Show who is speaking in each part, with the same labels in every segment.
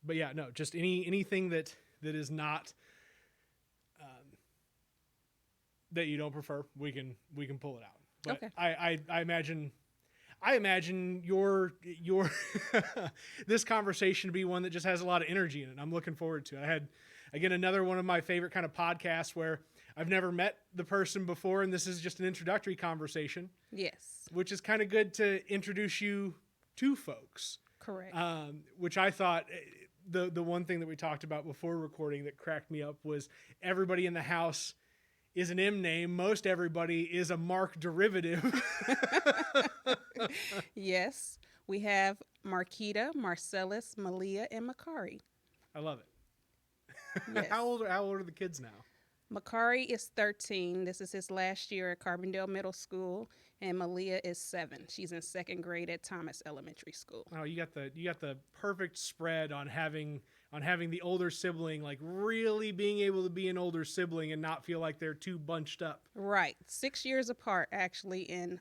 Speaker 1: But yeah, no, just anything that is not that you don't prefer, we can pull it out. But
Speaker 2: Okay.
Speaker 1: I imagine your this conversation to be one that just has a lot of energy in it. I'm looking forward to it. I had, again, another one of my favorite kind of podcasts where I've never met the person before, and this is just an introductory conversation.
Speaker 2: Yes.
Speaker 1: Which is kind of good to introduce you to folks.
Speaker 2: Correct.
Speaker 1: Which I thought the one thing that we talked about before recording that cracked me up was everybody in the house is an M name. Most everybody is a Mark derivative.
Speaker 2: Yes. We have Markida, Marcellus, Malia, and Makari.
Speaker 1: I love it.
Speaker 2: Yes.
Speaker 1: How old are the kids now?
Speaker 2: Makari is 13. This is his last year at Carbondale Middle School, and Malia is 7. She's in second grade at Thomas Elementary School.
Speaker 1: Oh, you got the perfect spread on having the older sibling, like really being able to be an older sibling and not feel like they're too bunched up.
Speaker 2: Right. 6 years apart, actually, and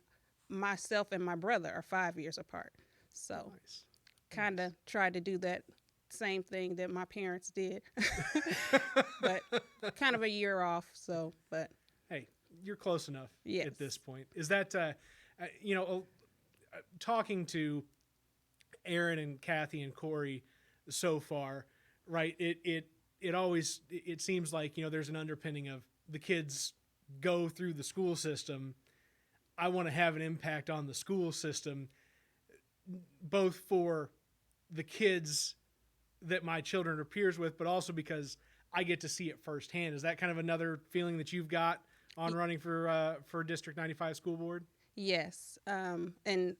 Speaker 2: myself and my brother are 5 years apart. So
Speaker 1: Nice.
Speaker 2: kind of tried to do that same thing that my parents did, but kind of a year off. So, but
Speaker 1: Hey, you're close enough
Speaker 2: yes.
Speaker 1: at this point. Is that, talking to Aaron and Kathy and Corey so far, right? It always seems like, there's an underpinning of the kids go through the school system. I want to have an impact on the school system, both for the kids that my children are peers with, but also because I get to see it firsthand. Is that kind of another feeling that you've got on running for District 95 School Board?
Speaker 2: Yes. And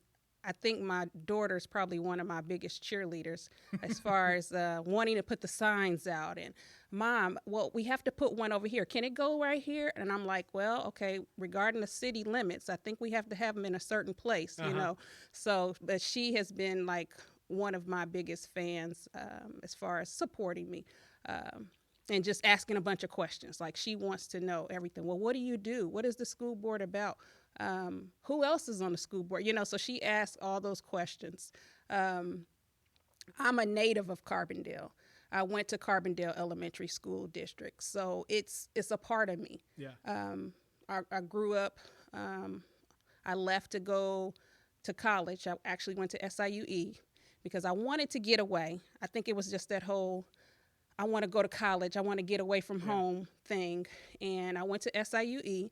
Speaker 2: I think my daughter's probably one of my biggest cheerleaders as far as wanting to put the signs out. And, Mom, well, we have to put one over here. Can it go right here? And I'm like, well, okay, regarding the city limits, I think we have to have them in a certain place, you know. So, but she has been like one of my biggest fans as far as supporting me. And just asking a bunch of questions. Like, she wants to know everything. Well, what do you do? What is the school board about? Who else is on the school board? So she asks all those questions. I'm a native of Carbondale. I went to Carbondale Elementary School District, so it's a part of me.
Speaker 1: Yeah.
Speaker 2: I grew up. I left to go to college. I actually went to SIUE because I wanted to get away. I think it was just that whole I want to go to college, I want to get away from home thing. And I went to SIUE,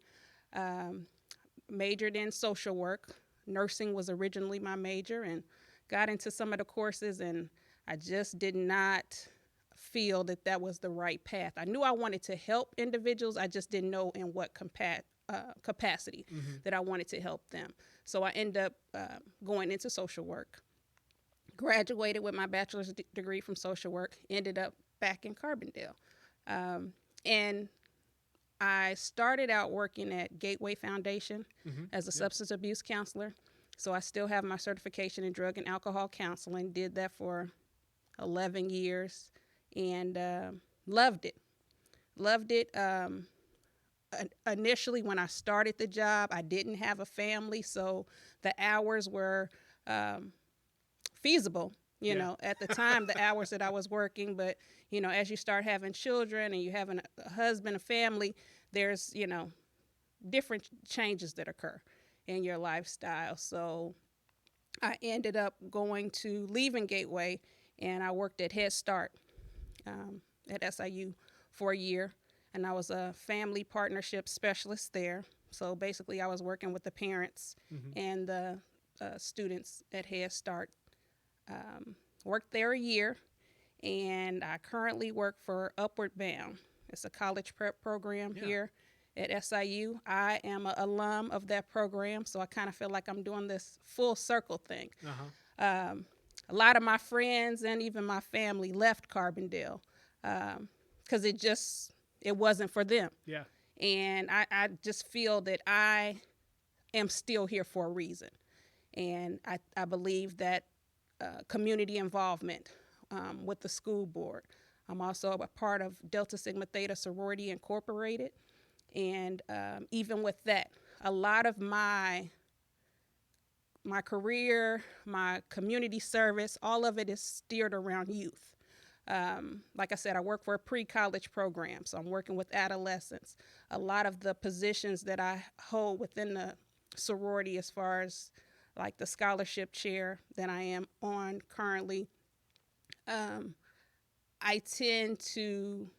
Speaker 2: majored in social work. Nursing was originally my major, and got into some of the courses, and I just did not feel that was the right path. I knew I wanted to help individuals. I just didn't know in what capacity that I wanted to help them. So I ended up going into social work, graduated with my bachelor's degree from social work, ended up back in Carbondale. And I started out working at Gateway Foundation as a substance abuse counselor. So I still have my certification in drug and alcohol counseling, did that for 11 years and loved it. Loved it. Initially, when I started the job, I didn't have a family, so the hours were feasible. At the time, the hours that I was working, but, as you start having children and you have a husband, a family, there's, different changes that occur in your lifestyle. So I ended up leaving Gateway, and I worked at Head Start at SIU for a year, and I was a family partnership specialist there. So basically, I was working with the parents and the students at Head Start. Worked there a year, and I currently work for Upward Bound. It's a college prep program here at SIU. I am an alum of that program, so I kind of feel like I'm doing this full circle thing. A lot of my friends and even my family left Carbondale because it wasn't for them.
Speaker 1: Yeah.
Speaker 2: And I just feel that I am still here for a reason. And I believe that community involvement with the school board. I'm also a part of Delta Sigma Theta Sorority Incorporated. And even with that, a lot of my career, my community service, all of it is steered around youth. Like I said, I work for a pre-college program, so I'm working with adolescents. A lot of the positions that I hold within the sorority, as far as like the scholarship chair that I am on currently, I tend to,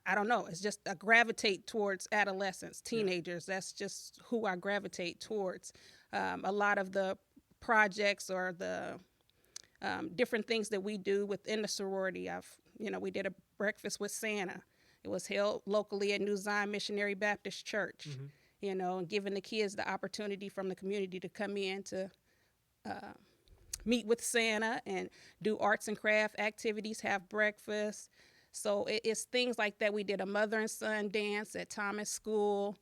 Speaker 2: I don't know, it's just I gravitate towards adolescents, teenagers. That's just who I gravitate towards. A lot of the projects or the different things that we do within the sorority. We did a breakfast with Santa. It was held locally at New Zion Missionary Baptist Church, and giving the kids the opportunity from the community to come in to meet with Santa and do arts and craft activities, have breakfast. So it's things like that. We did a mother and son dance at Thomas School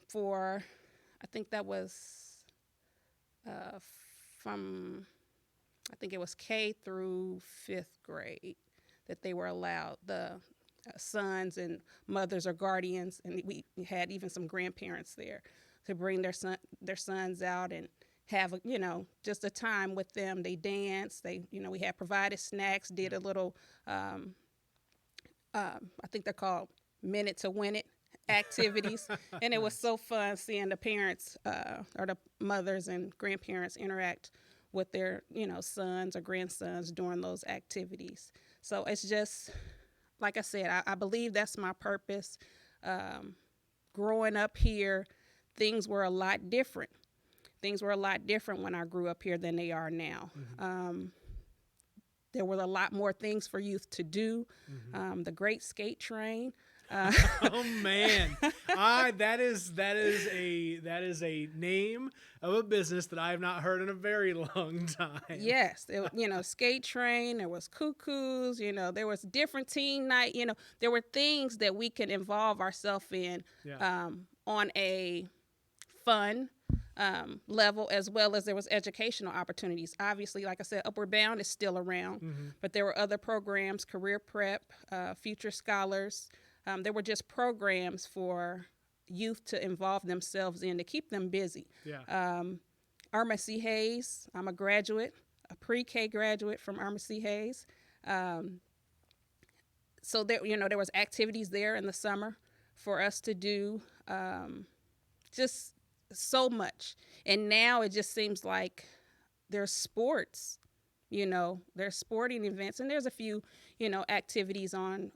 Speaker 2: for, I think that was from, I think it was K through 5th grade that they were allowed, the sons and mothers or guardians, and we had even some grandparents there to bring their sons out and have just a time with them. They danced. We had provided snacks, did a little I think they're called Minute to Win It activities. And it was so fun seeing the parents or the mothers and grandparents interact with their, sons or grandsons during those activities. So it's just, like I said, I believe that's my purpose. Growing up here, things were a lot different. Things were a lot different when I grew up here than they are now. There were a lot more things for youth to do. The Great Skate Train.
Speaker 1: Oh man, that is a name of a business that I have not heard in a very long time.
Speaker 2: Yes, skate train. There was cuckoos. There was different teen night. There were things that we could involve ourselves in on a fun level, as well as there was educational opportunities. Obviously, like I said, Upward Bound is still around, but there were other programs, career prep, future scholars. There were just programs for youth to involve themselves in to keep them busy. Irma C. Hayes, I'm a graduate, a pre-K graduate from Irma C. Hayes. So there was activities there in the summer for us to do, just so much. And now it just seems like there's sports, there's sporting events, and there's a few, activities on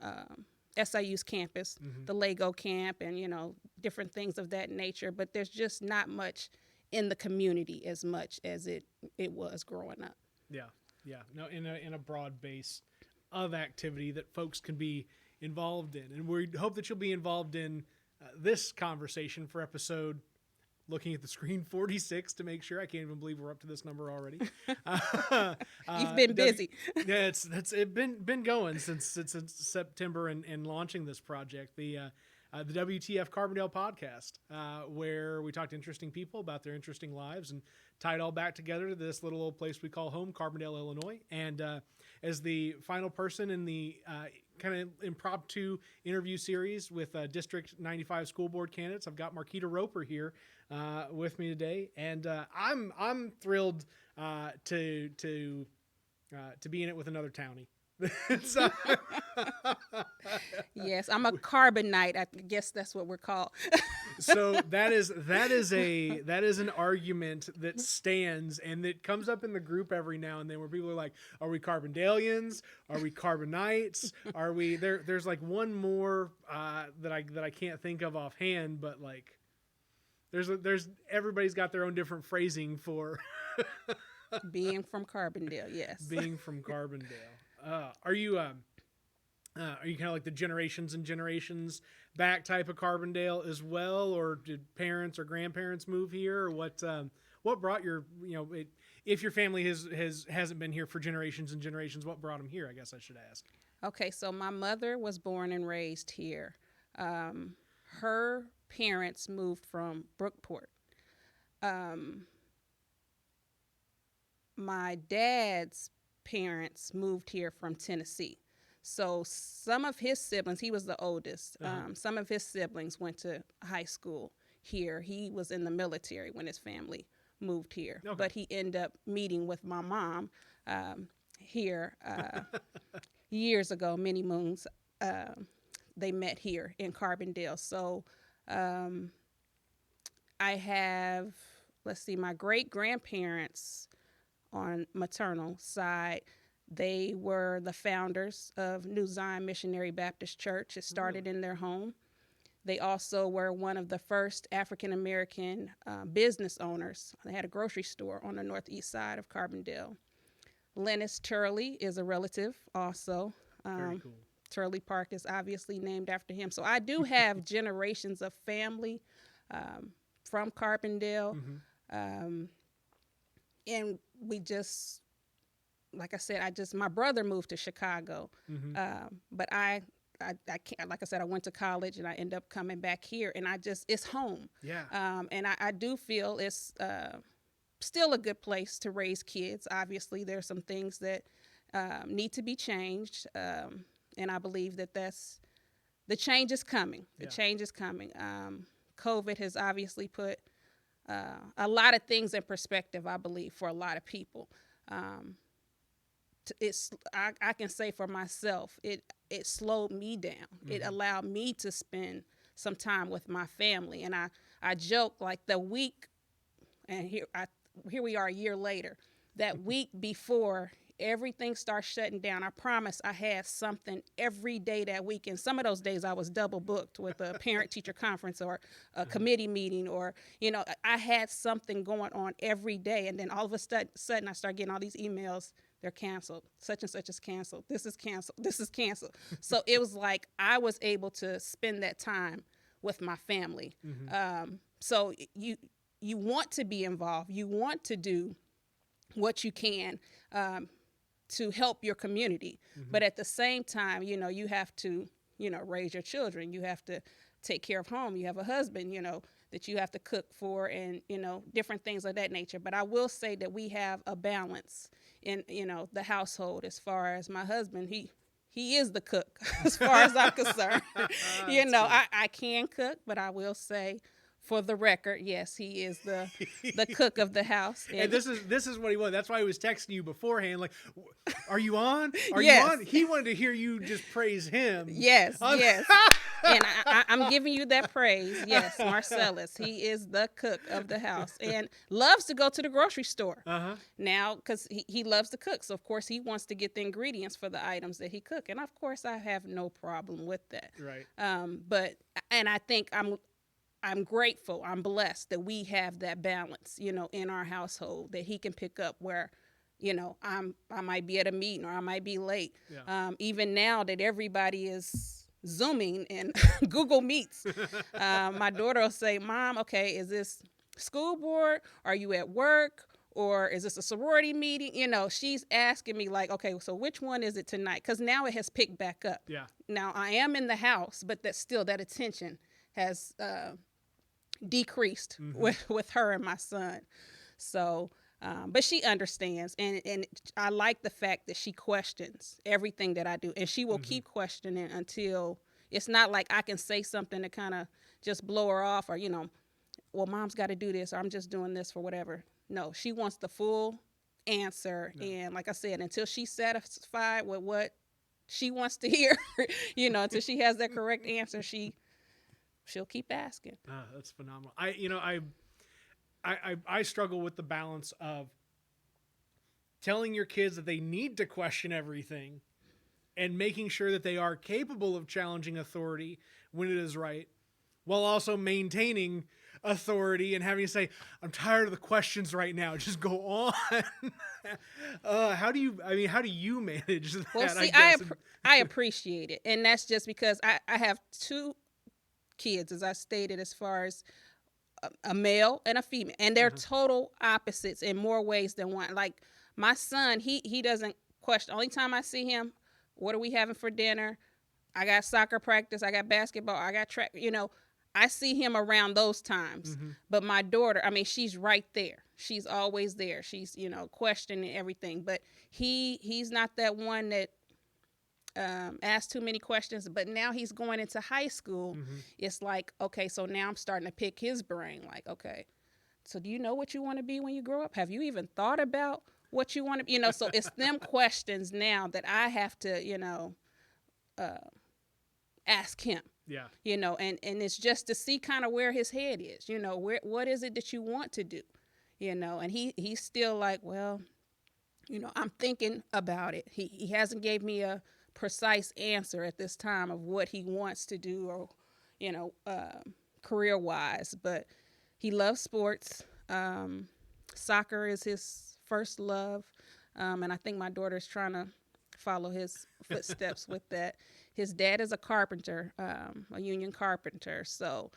Speaker 2: SIU's campus, the Lego camp and, different things of that nature. But there's just not much in the community as much as it was growing up.
Speaker 1: Yeah. No, in a broad base of activity that folks can be involved in. And we hope that you'll be involved in this conversation for episode, looking at the screen, 46 to make sure. I can't even believe we're up to this number already.
Speaker 2: You've been busy.
Speaker 1: Yeah, it's been going since September and launching this project, the WTF Carbondale podcast, where we talk to interesting people about their interesting lives and tie it all back together to this little old place we call home, Carbondale, Illinois. And as the final person in the kind of impromptu interview series with District 95 school board candidates, I've got Markida Roper here with me today, and I'm thrilled to be in it with another townie. So,
Speaker 2: yes, I'm a Carbonite. I guess that's what we're called.
Speaker 1: So that is an argument that stands and that comes up in the group every now and then, where people are like, "Are we Carbondalians? Are we Carbonites? Are we there?" There's like one more that I can't think of offhand, but like there's everybody's got their own different phrasing for
Speaker 2: being from Carbondale. Yes,
Speaker 1: being from Carbondale. Are you kind of like the generations and generations back type of Carbondale as well, or did parents or grandparents move here, or what brought your, if your family hasn't been here for generations and generations, what brought them here? I guess I should ask.
Speaker 2: Okay, so my mother was born and raised here. Her parents moved from Brookport. My dad's parents moved here from Tennessee. So some of his siblings, he was the oldest, some of his siblings went to high school here. He was in the military when his family moved here, but he ended up meeting with my mom. here years ago, many moons. They met here in Carbondale. So I have, let's see, my great grandparents on maternal side, they were the founders of New Zion Missionary Baptist Church. It started in their home. They also were one of the first African American business owners. They had a grocery store on the northeast side of Carbondale. Lennis Turley is a relative also.
Speaker 1: Very cool.
Speaker 2: Turley Park is obviously named after him. So I do have generations of family from Carbondale. And we just, like I said, my brother moved to Chicago. But I can't, like I said, I went to college and I ended up coming back here, and it's home.
Speaker 1: Yeah.
Speaker 2: And I do feel it's still a good place to raise kids. Obviously, there's some things that need to be changed. And I believe that the change is coming. The change is coming. COVID has obviously put a lot of things in perspective, I believe, for a lot of people. I can say for myself, it slowed me down. It allowed me to spend some time with my family. And I joke, like, the week, and here we are a year later, that week before everything starts shutting down, I promise I had something every day that week. And some of those days I was double booked with a parent-teacher conference or a committee meeting, or, I had something going on every day. And then all of a sudden I start getting all these emails. They're canceled. Such and such is canceled. This is canceled. This is canceled. So it was like I was able to spend that time with my family. So you want to be involved. You want to do what you can to help your community. But at the same time, you have to, raise your children. You have to take care of home. You have a husband, that you have to cook for, and, different things of that nature. But I will say that we have a balance in, the household. As far as my husband, he is the cook as far as I'm concerned. I can cook, but I will say, for the record, yes, he is the cook of the house.
Speaker 1: And this is what he wanted. That's why he was texting you beforehand, like, "Are you on? Are
Speaker 2: Yes.
Speaker 1: you on?" He wanted to hear you just praise him.
Speaker 2: Yes, yes. And I'm giving you that praise. Yes, Marcellus, he is the cook of the house and loves to go to the grocery store now, because he loves to cook. So, of course, he wants to get the ingredients for the items that he cook. And, of course, I have no problem with that.
Speaker 1: Right.
Speaker 2: And I think I'm grateful, I'm blessed that we have that balance, in our household, that he can pick up where, I might be at a meeting or I might be late.
Speaker 1: Yeah.
Speaker 2: Even now that everybody is Zooming and Google Meets, my daughter will say, "Mom, okay, is this school board? Are you at work? Or is this a sorority meeting?" She's asking me, like, okay, so which one is it tonight? Because now it has picked back up.
Speaker 1: Yeah.
Speaker 2: Now I am in the house, but that attention has decreased with her and my son. So, but she understands, and I like the fact that she questions everything that I do, and she will keep questioning until it's not like I can say something to kind of just blow her off, or, well, Mom's got to do this, or I'm just doing this for whatever. No, she wants the full answer. No. And like I said, until she's satisfied with what she wants to hear, until she has that correct answer, she'll keep asking.
Speaker 1: That's phenomenal. I struggle with the balance of telling your kids that they need to question everything and making sure that they are capable of challenging authority when it is right, while also maintaining authority and having to say, "I'm tired of the questions right now. Just go on." How do you manage that?
Speaker 2: Well, see, I appreciate it. And that's just because I have two kids, as I stated, as far as a male and a female, and they're total opposites in more ways than one. Like my son, he doesn't question. Only time I see him, what are we having for dinner? I got soccer practice, I got basketball, I got track. I see him around those times. But my daughter, she's right there. She's always there. She's questioning everything. But he's not that one that asked too many questions. But now he's going into high school. It's like, okay, so now I'm starting to pick his brain. Like, okay, so do you know what you want to be when you grow up? Have you even thought about what you want to, so it's them questions now that I have to, ask him.
Speaker 1: Yeah.
Speaker 2: And it's just to see kind of where his head is, what is it that you want to do, and he's still like, well, I'm thinking about it. He hasn't gave me a precise answer at this time of what he wants to do or, career wise, but he loves sports. Soccer is his first love. And I think my daughter's trying to follow his footsteps with that. His dad is a carpenter, a union carpenter. So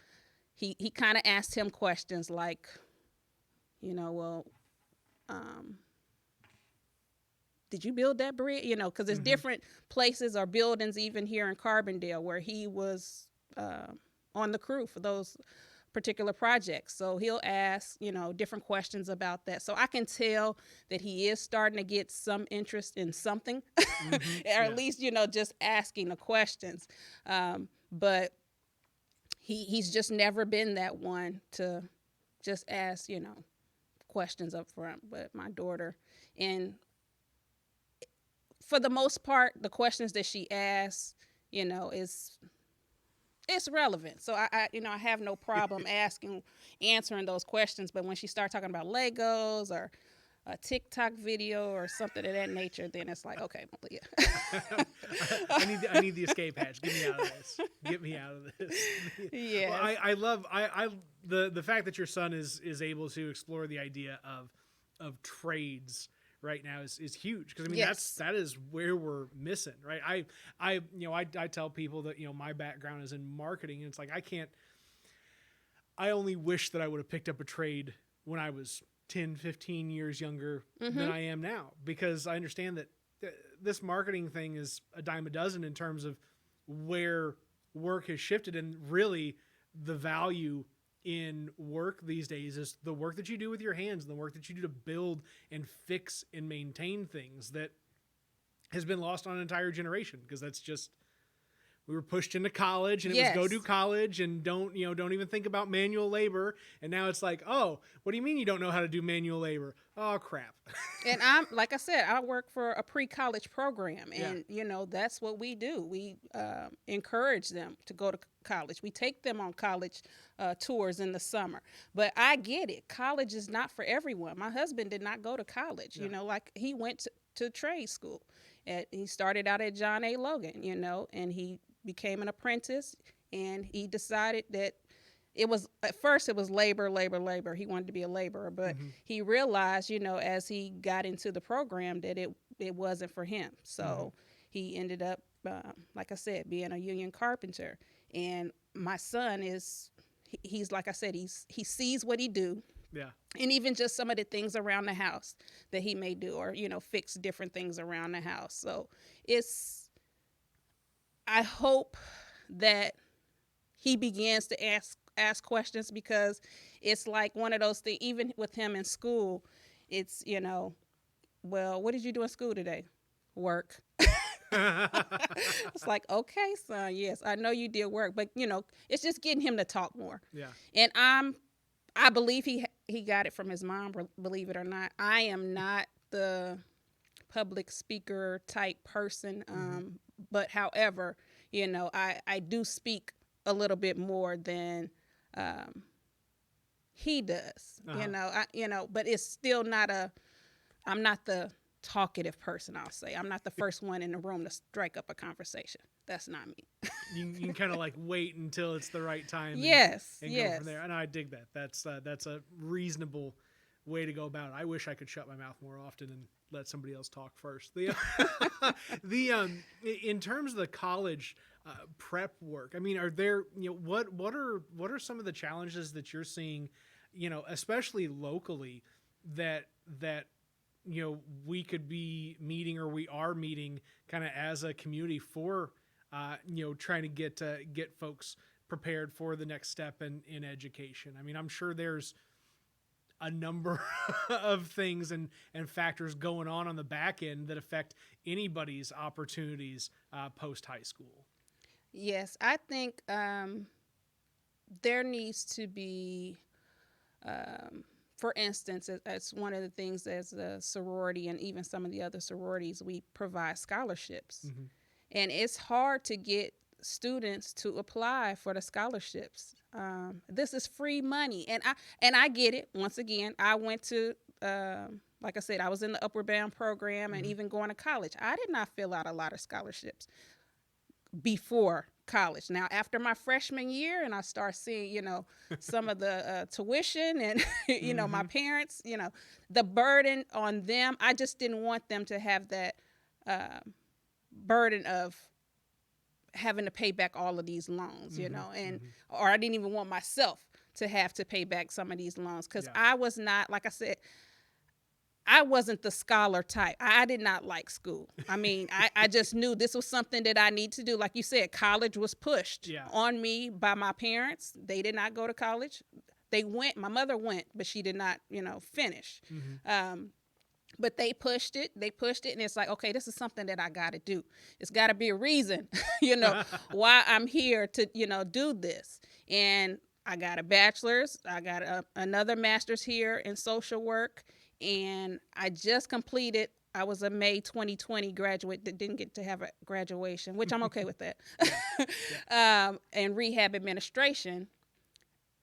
Speaker 2: he kind of asked him questions like, well, did you build that bridge? Because there's different places or buildings even here in Carbondale where he was on the crew for those particular projects. So he'll ask, different questions about that. So I can tell that he is starting to get some interest in something, or at least, just asking the questions. But he's just never been that one to just ask, questions up front. But my daughter, and for the most part, the questions that she asks, it's relevant. So I have no problem answering those questions. But when she starts talking about Legos or a TikTok video or something of that nature, then it's like, okay, well, yeah.
Speaker 1: I need the escape hatch. Get me out of this. Get me out of this.
Speaker 2: Yeah.
Speaker 1: Well, I love the fact that your son is able to explore the idea of trades right now is huge, because I mean that is where we're missing, right? I tell people that my background is in marketing, and it's like I only wish that I would have picked up a trade when I was 10, 15 years younger than I am now, because I understand that this marketing thing is a dime a dozen in terms of where work has shifted, and really the value in work these days is the work that you do with your hands, and the work that you do to build and fix and maintain things that has been lost on an entire generation, because that's just, we were pushed into college, and it was go do college and don't even think about manual labor. And now it's like, oh, what do you mean you don't know how to do manual labor? Oh, crap.
Speaker 2: And like I said, I work for a pre-college program, and that's what we do. We encourage them to go to college. We take them on college tours in the summer. But I get it. College is not for everyone. My husband did not go to college. Like he went to trade school. He started out at John A. Logan, and he became an apprentice, and he decided that at first it was labor. He wanted to be a laborer, but he realized, as he got into the program, that it wasn't for him. So he ended up, like I said, being a union carpenter. And my son he's like I said, he sees what he do.
Speaker 1: Yeah. And
Speaker 2: even just some of the things around the house that he may do, or, fix different things around the house. So I hope that he begins to ask questions, because it's like one of those things, even with him in school, it's, well, what did you do in school today? Work. It's like, okay, son, yes, I know you did work, but, it's just getting him to talk more.
Speaker 1: Yeah.
Speaker 2: And I believe he got it from his mom, believe it or not. I am not the public speaker type person. But however, I do speak a little bit more than he does, but it's still I'm not the talkative person, I'll say. I'm not the first one in the room to strike up a conversation. That's not me.
Speaker 1: You can kind of like wait until it's the right time. And go from there. And I dig that. That's a reasonable way to go about it. I wish I could shut my mouth more often and let somebody else talk first. In terms of the college prep work, I mean, are there, what are some of the challenges that you're seeing, especially locally, that we could be meeting, or we are meeting kind of as a community for, trying to get folks prepared for the next step in education? I mean, I'm sure there's a number of things and factors going on the back end that affect anybody's opportunities post high school.
Speaker 2: Yes, I think there needs to be, for instance, it's one of the things as a sorority and even some of the other sororities, we provide scholarships.
Speaker 1: Mm-hmm.
Speaker 2: And it's hard to get students to apply for the scholarships. This is free money, and I get it. Once again, I went to like I said, I was in the Upward Bound program, and even going to college, I did not fill out a lot of scholarships before college. Now, after my freshman year, and I start seeing, some of the tuition and, my parents, the burden on them. I just didn't want them to have that burden of having to pay back all of these loans, or I didn't even want myself to have to pay back some of these loans because I was not, like I said, I wasn't the scholar type. I did not like school. I mean, I just knew this was something that I need to do. Like you said, college was pushed on me by my parents. They did not go to college. They went, my mother went, but she did not, finish. But they pushed it, and it's like, okay, this is something that I got to do. It's got to be a reason, why I'm here to, do this. And I got a bachelor's, I got another master's here in social work, and I just completed, I was a May 2020 graduate that didn't get to have a graduation, which I'm okay with that, and rehab administration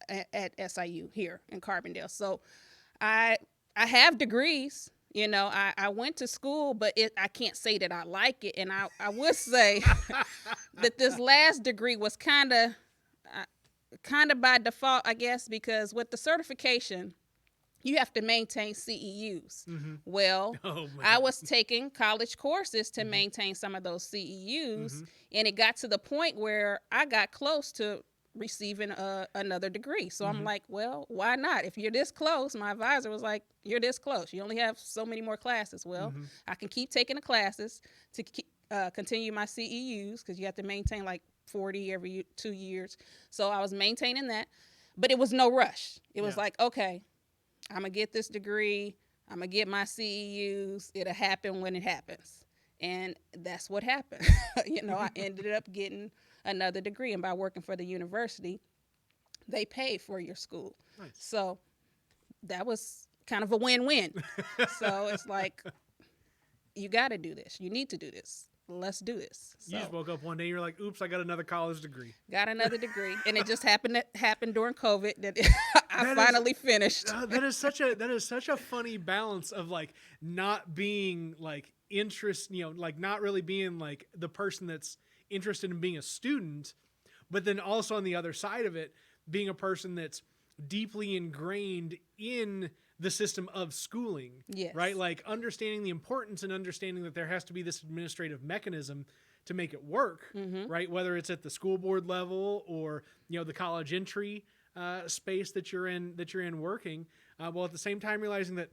Speaker 2: at SIU here in Carbondale. So I have degrees. I went to school, but I can't say that I like it. And I would say that this last degree was kind of by default, I guess, because with the certification, you have to maintain CEUs. Well, I was taking college courses to maintain some of those CEUs, and it got to the point where I got close to receiving another degree. So I'm like, well, why not? If you're this close, my advisor was like, you're this close. You only have so many more classes. Well, I can keep taking the classes to continue my CEUs because you have to maintain like 40 every 2 years. So I was maintaining that, but it was no rush. It was like, okay, I'm going to get this degree. I'm going to get my CEUs. It'll happen when it happens. And that's what happened. I ended up getting another degree, and by working for the university, they pay for your school.
Speaker 1: Nice.
Speaker 2: So that was kind of a win-win. So it's like, you got to do this. You need to do this. Let's do this. So,
Speaker 1: you just woke up one day and you're like, oops, I got another college degree.
Speaker 2: Got another degree, and it just happened during COVID that I finally finished.
Speaker 1: That is such a funny balance of like not being like interest, like not really being like the person that's interested in being a student, but then also on the other side of it, being a person that's deeply ingrained in the system of schooling.
Speaker 2: Yes.
Speaker 1: Right? Like understanding the importance and understanding that there has to be this administrative mechanism to make it work, right? Whether it's at the school board level or, the college entry space that you're in working, while at the same time realizing that,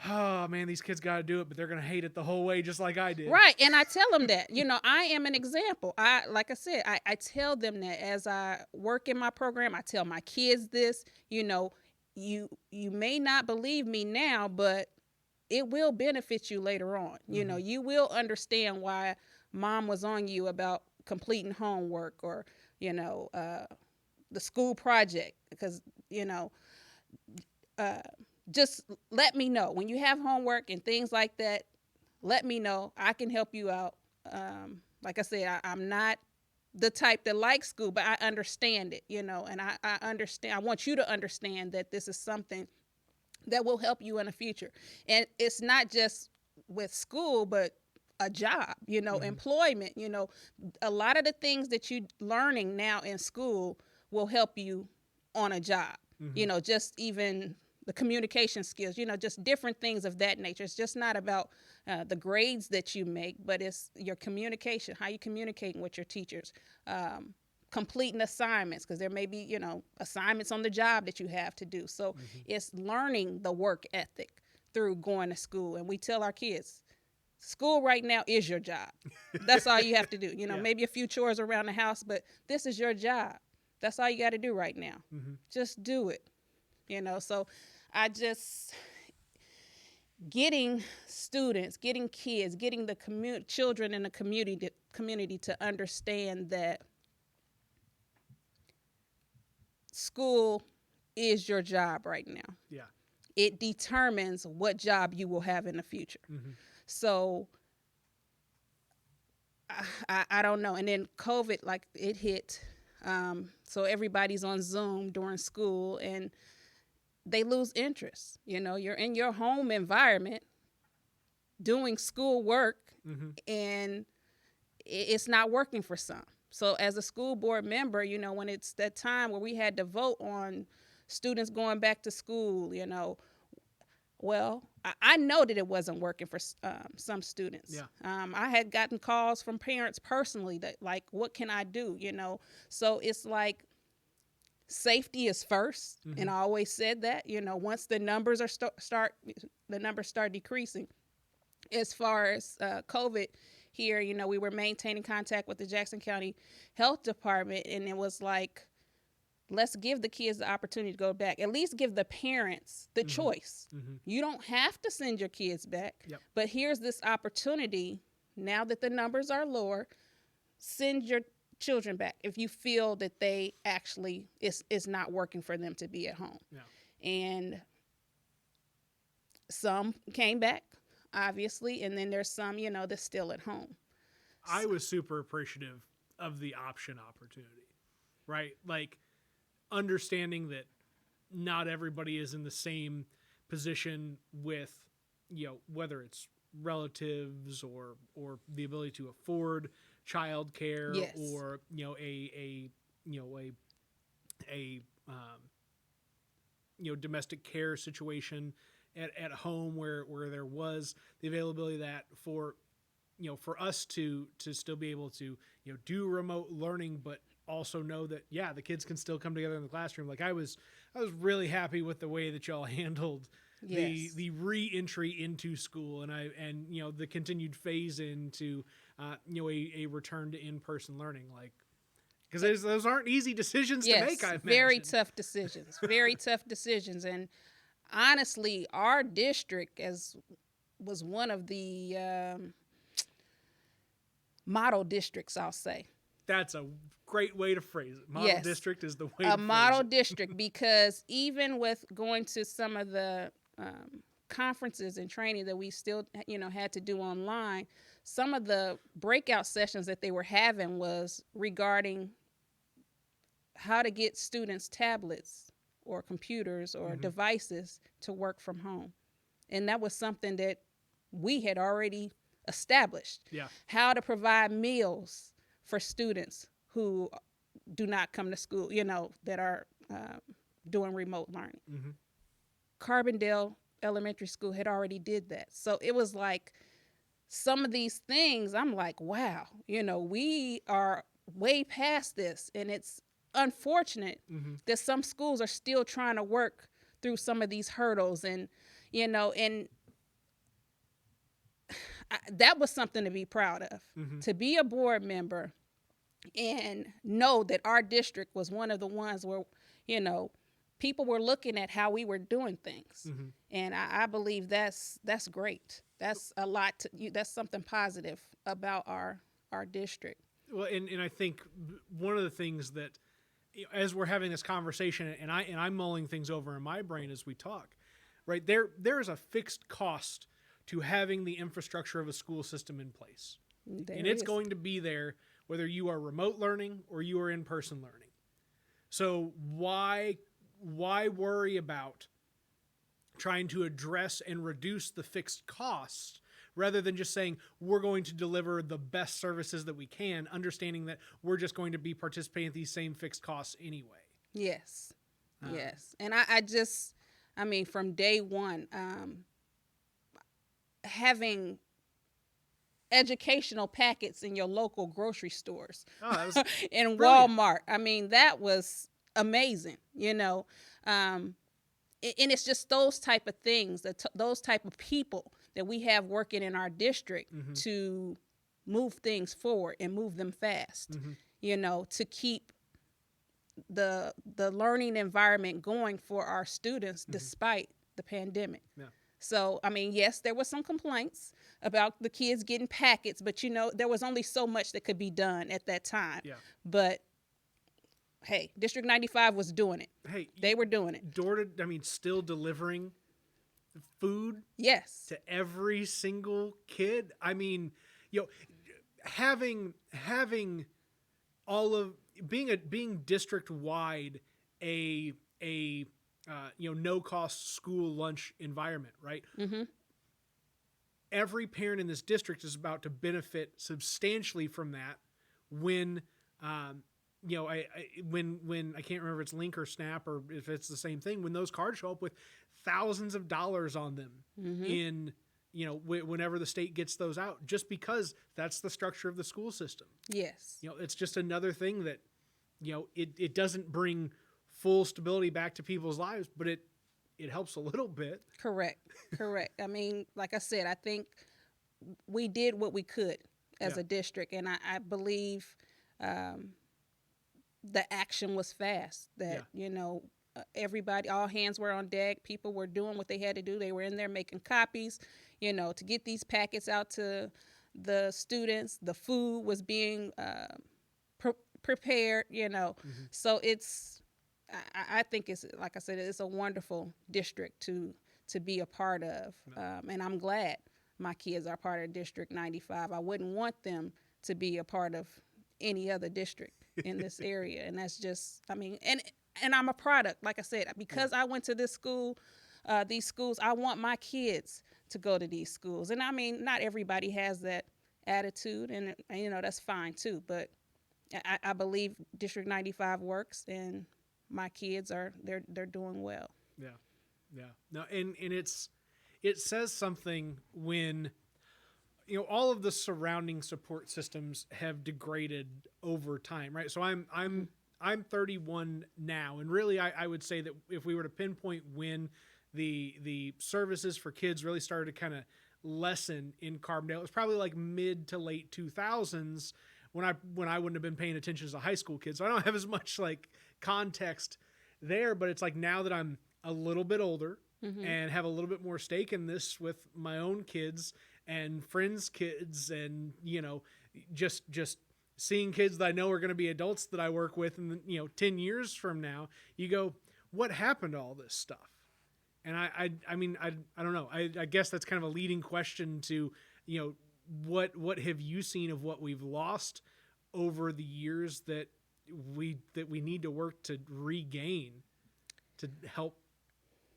Speaker 1: oh man, these kids got to do it, but they're going to hate it the whole way, just like I did.
Speaker 2: Right. And I tell them that, I am an example. Like I said, I tell them that as I work in my program, I tell my kids this, you may not believe me now, but it will benefit you later on. You will understand why mom was on you about completing homework or, the school project, because, just let me know when you have homework and things like that. Let me know. I can help you out. Like I said, I'm not the type that likes school, but I understand it, and I understand. I want you to understand that this is something that will help you in the future. And it's not just with school, but a job, employment, a lot of the things that you're learning now in school will help you on a job, just even the communication skills, just different things of that nature. It's just not about the grades that you make, but it's your communication, how you communicating with your teachers, completing assignments, because there may be, assignments on the job that you have to do. So it's learning the work ethic through going to school. And we tell our kids, school right now is your job. That's all you have to do. Maybe a few chores around the house, but this is your job. That's all you got to do right now. Just do it. So I just, getting students, getting kids, getting the children in the community to understand that school is your job right now.
Speaker 1: Yeah.
Speaker 2: it determines what job you will have in the future. So I don't know. And then COVID, like, it hit. So everybody's on Zoom during school, and they lose interest. You know, you're in your home environment doing school work, and it's not working for some. So as a school board member, you know, when it's that time where we had to vote on students going back to school, you know, well, I know that it wasn't working for some students.
Speaker 1: Yeah.
Speaker 2: I had gotten calls from parents personally that, like, what can I do? You know, so it's like safety is first, and I always said that. You know, once the numbers are start decreasing, as far as COVID here, you know, we were maintaining contact with the Jackson County Health Department, and it was like, let's give the kids the opportunity to go back. At least give the parents the choice. You don't have to send your kids back, but here's this opportunity. Now that the numbers are lower, send your children back if you feel that they actually is not working for them to be at home. And some came back, obviously, and then there's some, you know, that's still at home.
Speaker 1: I was super appreciative of the option opportunity, right? Like, understanding that not everybody is in the same position with, you know, whether it's relatives or the ability to afford childcare, or, you know, a domestic care situation at home where there was the availability of that for, you know, for us to still be able to, you know, do remote learning, but also know that, yeah, the kids can still come together in the classroom. Like, I was really happy with the way that y'all handled the re-entry into school, and you know, the continued phase into you know, a return to in-person learning, like, because those aren't easy decisions to make. I imagine
Speaker 2: very tough decisions, very tough decisions. And honestly, our district was one of the model districts, I'll say.
Speaker 1: That's a great way to phrase it. Model district is the way to phrase it.
Speaker 2: A model district, because even with going to some of the conferences and training that we still, you know, had to do online, some of the breakout sessions that they were having was regarding how to get students tablets or computers or devices to work from home. And that was something that we had already established. How to provide meals for students who do not come to school, you know, that are doing remote learning. Carbondale Elementary School had already did that. So it was like, some of these things, I'm like, wow, you know, we are way past this. And it's unfortunate that some schools are still trying to work through some of these hurdles. And, you know, and that was something to be proud of, to be a board member and know that our district was one of the ones where, you know, people were looking at how we were doing things. And I believe that's great. That's a lot that's something positive about our district.
Speaker 1: Well, and I think one of the things that, as we're having this conversation, and I'm mulling things over in my brain as we talk, right, there is a fixed cost to having the infrastructure of a school system in place. And it's going to be there whether you are remote learning or you are in-person learning. So why worry about trying to address and reduce the fixed costs rather than just saying we're going to deliver the best services that we can, understanding that we're just going to be participating at these same fixed costs anyway?
Speaker 2: Yes. And I mean, from day one, having educational packets in your local grocery stores in Walmart. I mean, that was amazing, you know. And it's just those type of things, those type of people that we have working in our district to move things forward and move them fast, you know, to keep the learning environment going for our students despite the pandemic. So, I mean, yes, there was some complaints about the kids getting packets, but, you know, there was only so much that could be done at that time. But hey, District 95 was doing it.
Speaker 1: Hey,
Speaker 2: they were doing it.
Speaker 1: Still delivering food
Speaker 2: Yes.
Speaker 1: to every single kid. I mean, having all of being district wide a no cost school lunch environment, right?
Speaker 2: Mm-hmm.
Speaker 1: Every parent in this district is about to benefit substantially from that when when I can't remember if it's Link or Snap or if it's the same thing, when those cards show up with thousands of dollars on them in whenever the state gets those out, just because that's the structure of the school system.
Speaker 2: Yes.
Speaker 1: It's just another thing that it doesn't bring full stability back to people's lives, but it helps a little bit.
Speaker 2: Correct. I mean, like I said, I think we did what we could as a district, and I believe the action was fast. That everybody, all hands were on deck. People were doing what they had to do. They were in there making copies, to get these packets out to the students. The food was being prepared, So it's, I think it's, like I said, it's a wonderful district to be a part of. And I'm glad my kids are part of District 95. I wouldn't want them to be a part of any other district in this area. And that's just, I mean, and I'm a product, like I said, because I went to this school, these schools, I want my kids to go to these schools. And I mean, not everybody has that attitude, and that's fine too. But I believe District 95 works, and my kids they're doing well.
Speaker 1: Yeah. No, and it says something when all of the surrounding support systems have degraded over time, right? So I'm 31 now, and really I would say that if we were to pinpoint when the services for kids really started to kind of lessen in Carbondale, it was probably like mid to late 2000s when I wouldn't have been paying attention as a high school kid. So I don't have as much like context there, but it's like now that I'm a little bit older and have a little bit more stake in this with my own kids and friends' kids, and just seeing kids that I know are going to be adults that I work with, and 10 years from now, you go, what happened to all this stuff? And I mean, I don't know. I guess that's kind of a leading question to, what have you seen of what we've lost over the years that we need to work to regain, to help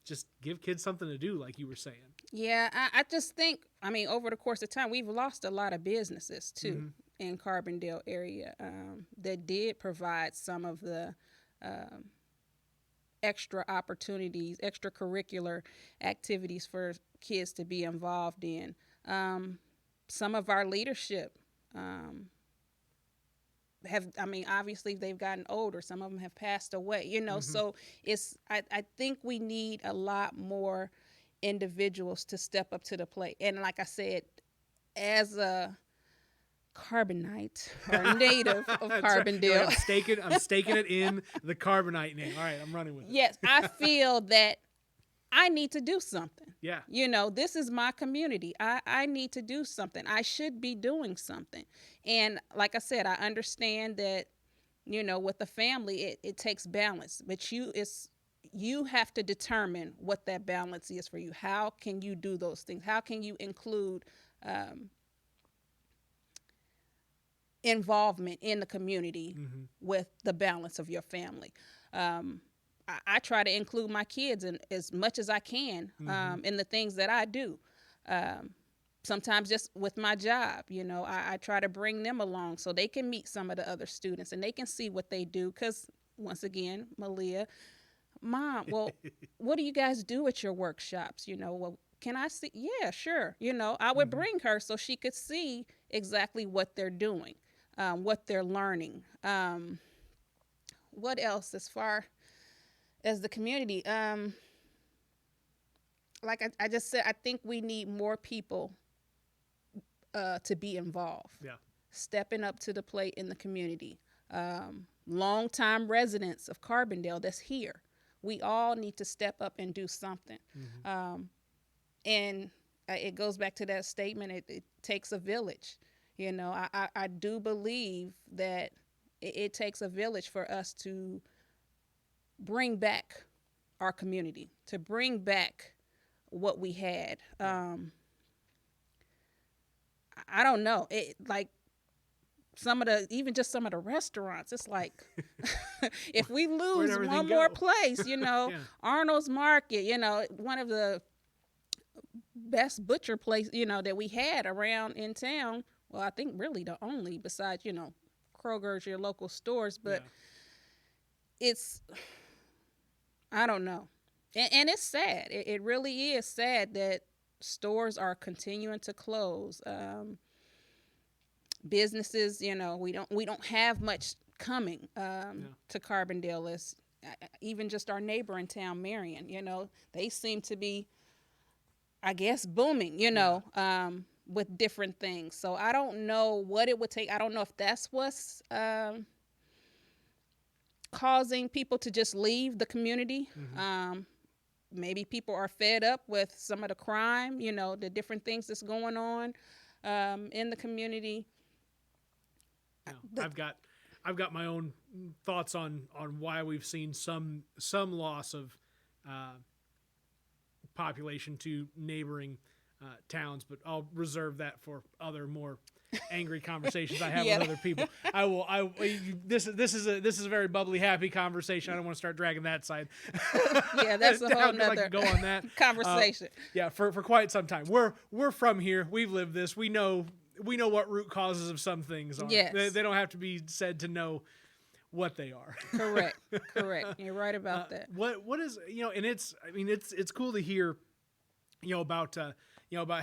Speaker 1: just give kids something to do, like you were saying.
Speaker 2: Yeah, I just think, I mean, over the course of time, we've lost a lot of businesses too in Carbondale area that did provide some of the extra opportunities, extracurricular activities for kids to be involved in. Some of our leadership obviously they've gotten older. Some of them have passed away, so I think we need a lot more individuals to step up to the plate. And like I said, as a Carbonite or native of Carbondale.
Speaker 1: Right. I'm staking it in the Carbonite name. All right, I'm running with it.
Speaker 2: Yes, I feel that I need to do something.
Speaker 1: Yeah.
Speaker 2: This is my community. I need to do something. I should be doing something. And like I said, I understand that, with the family, it takes balance. But you have to determine what that balance is for you. How can you do those things? How can you include involvement in the community with the balance of your family? I try to include my kids in as much as I can in the things that I do. Sometimes just with my job, I try to bring them along so they can meet some of the other students and they can see what they do. Because once again, Malia, Mom, well, what do you guys do at your workshops? Well, can I see? Yeah, sure. I would bring her so she could see exactly what they're doing, what they're learning. What else as far as the community? Like I just said, I think we need more people to be involved.
Speaker 1: Yeah. Stepping
Speaker 2: up to the plate in the community. Longtime residents of Carbondale that's here. We all need to step up and do something. And it goes back to that statement, it takes a village. I do believe that it takes a village for us to bring back our community, to bring back what we had. I don't know. It like some of the restaurants, it's like if we lose one more place,
Speaker 1: Yeah.
Speaker 2: Arnold's Market, one of the best butcher place, that we had around in town. Well, I think really the only besides, Kroger's, your local stores, but it's, I don't know. And it's sad. It really is sad that stores are continuing to close. Businesses, we don't have much coming to Carbondale. As even just our neighbor in town, Marion, they seem to be, I guess, booming, with different things. So I don't know what it would take. I don't know if that's what's causing people to just leave the community. Maybe people are fed up with some of the crime, the different things that's going on in the community.
Speaker 1: I've got my own thoughts on why we've seen some loss of population to neighboring towns, but I'll reserve that for other more angry conversations I have with other people. This is a very bubbly, happy conversation. I don't want to start dragging that side.
Speaker 2: Yeah, that's a whole nother
Speaker 1: go on that
Speaker 2: conversation.
Speaker 1: For quite some time. We're from here. We've lived this. We know what root causes of some things are.
Speaker 2: Yes.
Speaker 1: They don't have to be said to know what they are.
Speaker 2: Correct. You're right about that.
Speaker 1: What is, and it's cool to hear, about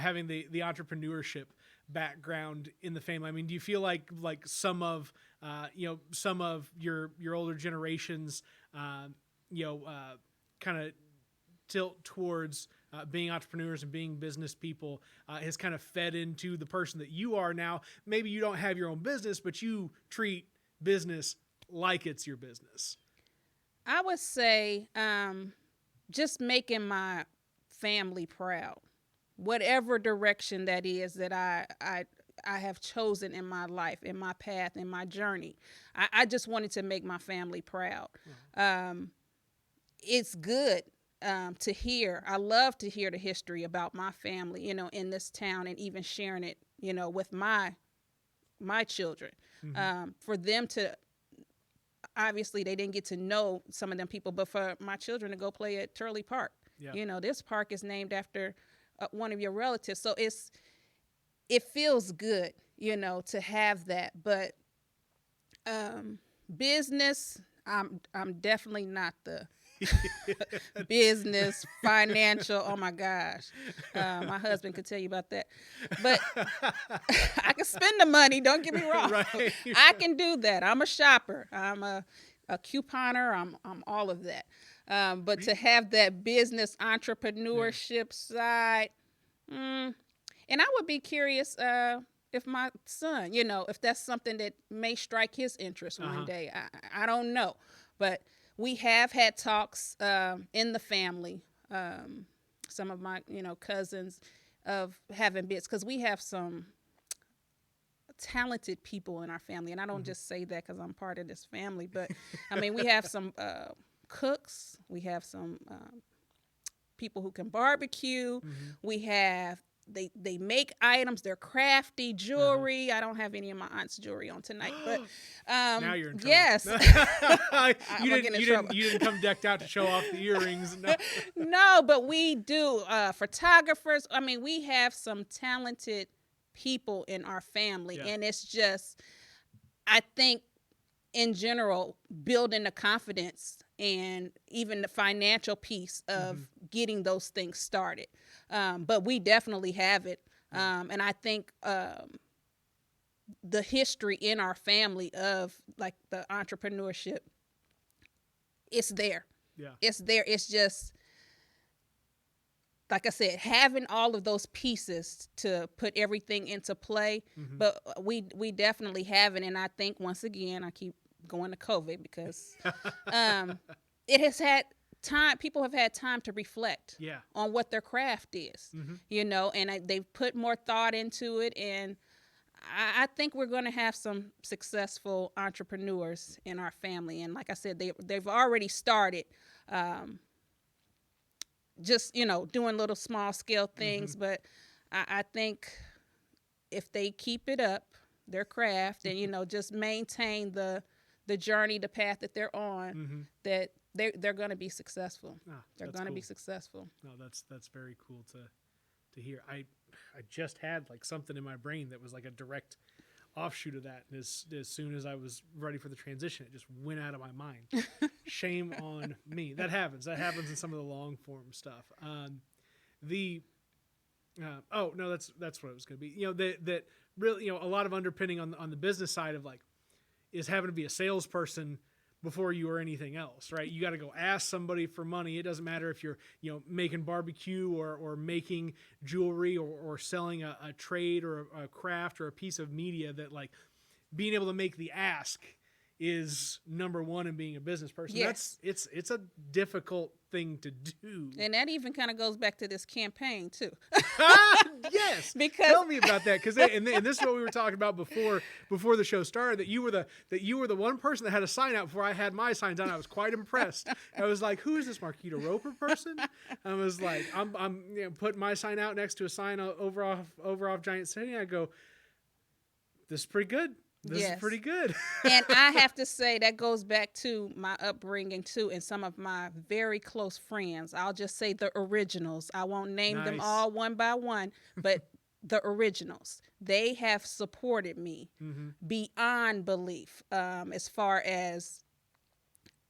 Speaker 1: having the entrepreneurship background in the family. I mean, do you feel like some of your older generations, kind of tilt towards being entrepreneurs and being business people has kind of fed into the person that you are now? Maybe you don't have your own business, but you treat business like it's your business.
Speaker 2: I would say just making my family proud, whatever direction that is that I have chosen in my life, in my path, in my journey. I just wanted to make my family proud. It's good to hear. I love to hear the history about my family, in this town, and even sharing it, with my children. For them to, obviously they didn't get to know some of them people, but for my children to go play at Turley Park. This park is named after one of your relatives. So it feels good, to have that. But business, I'm definitely not the business, financial. Oh my gosh. My husband could tell you about that. But I can spend the money, don't get me wrong.
Speaker 1: Right.
Speaker 2: I can do that. I'm a shopper. I'm a couponer. I'm all of that. But to have that business entrepreneurship side, and I would be curious if my son, if that's something that may strike his interest one day. I don't know. But we have had talks in the family, some of my, cousins, of having bits, because we have some talented people in our family. And I don't just say that because I'm part of this family, but I mean, we have some cooks. We have some people who can barbecue. We have, they make items. They're crafty jewelry. I don't have any of my aunt's jewelry on tonight, but
Speaker 1: now you're in trouble.
Speaker 2: Yes.
Speaker 1: You didn't come decked out to show off the earrings. No.
Speaker 2: No, but we do. Photographers. I mean, we have some talented people in our family, and it's just, I think, in general, building the confidence and even the financial piece of getting those things started. But we definitely have it. And I think the history in our family of like the entrepreneurship, it's there.
Speaker 1: Yeah.
Speaker 2: It's there. It's just, like I said, having all of those pieces to put everything into play. But we definitely have it. And I think, once again, I keep going to COVID because it has had time. People have had time to reflect on what their craft is, and they've put more thought into it. And I think we're going to have some successful entrepreneurs in our family. And like I said, they've already started just, doing little small scale things. But I think if they keep it up, their craft, and, just maintain the journey, the path that they're on, that they're going to be successful. They're going to be successful.
Speaker 1: No, that's very cool to hear. I just had like something in my brain that was like a direct offshoot of that, and as soon as I was ready for the transition, it just went out of my mind. Shame on me. That happens in some of the long form stuff. Oh no, that's what it was going to be. That really, a lot of underpinning on the business side of like is having to be a salesperson before you are anything else, right? You got to go ask somebody for money. It doesn't matter if you're, making barbecue or making jewelry or selling a trade or a craft or a piece of media, that like being able to make the ask is number one in being a business person.
Speaker 2: Yes.
Speaker 1: It's a difficult thing to do.
Speaker 2: And that even kind of goes back to this campaign too.
Speaker 1: Yes.
Speaker 2: Because
Speaker 1: tell me about that, because and this is what we were talking about before the show started, that you were the one person that had a sign out before I had my sign done. I was quite impressed. I was like, who is this Markida Roper person? I was like, I'm putting my sign out next to a sign over off Giant City. I go, this is pretty good. This is pretty good.
Speaker 2: And I have to say that goes back to my upbringing too, and some of my very close friends. I'll just say the originals. I won't name them all one by one, but the originals. They have supported me beyond belief, as far as